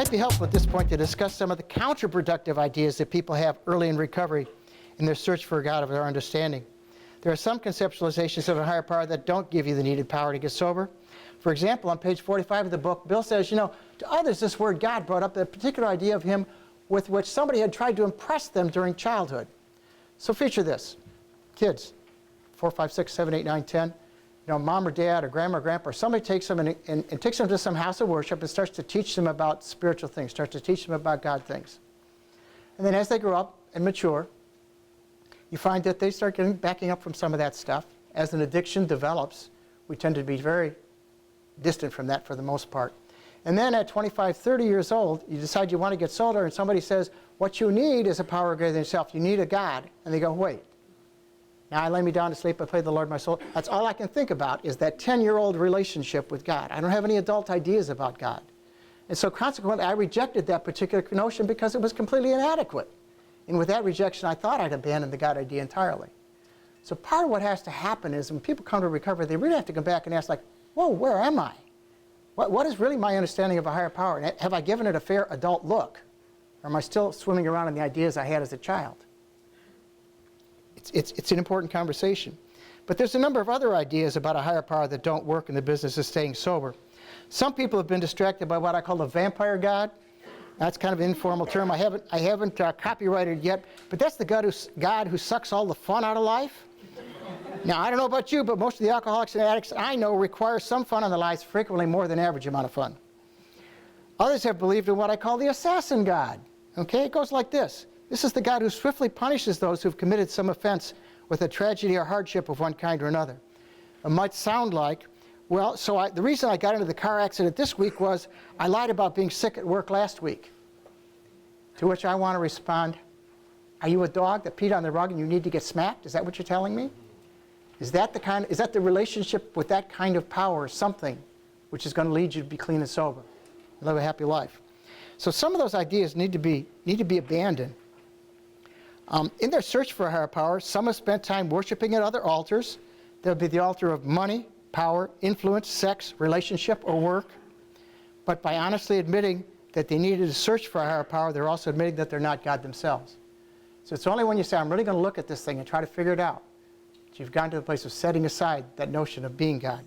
might be helpful at this point to discuss some of the counterproductive ideas that people have early in recovery in their search for a God of their understanding. There are some conceptualizations of a higher power that don't give you the needed power to get sober. For example, on page 45 of the book, Bill says, you know, to others this word God brought up a particular idea of him with which somebody had tried to impress them during childhood. So feature this. Kids, 4, 5, 6, 7, 8, 9, 10. You know, mom or dad or grandma or grandpa, or somebody takes them and takes them to some house of worship and starts to teach them about spiritual things, starts to teach them about God things. And then as they grow up and mature, you find that they start backing up from some of that stuff. As an addiction develops, we tend to be very distant from that for the most part. And then at 25, 30 years old, you decide you want to get sober, and somebody says, what you need is a power greater than yourself. You need a God. And they go, wait. Now I lay me down to sleep, I pray the Lord my soul. That's all I can think about is that 10-year-old relationship with God. I don't have any adult ideas about God. And so consequently, I rejected that particular notion because it was completely inadequate. And with that rejection, I thought I'd abandoned the God idea entirely. So part of what has to happen is when people come to recovery, they really have to come back and ask, like, whoa, where am I? What is really my understanding of a higher power? And have I given it a fair adult look? Or am I still swimming around in the ideas I had as a child? It's an important conversation. But there's a number of other ideas about a higher power that don't work in the business of staying sober. Some people have been distracted by what I call the vampire God. That's kind of an informal term. I haven't copyrighted it yet, but that's the God who sucks all the fun out of life. Now, I don't know about you, but most of the alcoholics and addicts I know require some fun in their lives, frequently more than average amount of fun. Others have believed in what I call the assassin God. Okay, it goes like this. This is the God who swiftly punishes those who have committed some offense with a tragedy or hardship of one kind or another. It might sound like, well, the reason I got into the car accident this week was I lied about being sick at work last week. To which I want to respond, are you a dog that peed on the rug and you need to get smacked? Is that what you're telling me? Is that the relationship with that kind of power something which is going to lead you to be clean and sober and live a happy life? So some of those ideas need to be abandoned. In their search for a higher power, some have spent time worshiping at other altars. There would be the altar of money, power, influence, sex, relationship, or work. But by honestly admitting that they needed to search for a higher power, they're also admitting that they're not God themselves. So it's only when you say, I'm really going to look at this thing and try to figure it out, that you've gotten to the place of setting aside that notion of being God.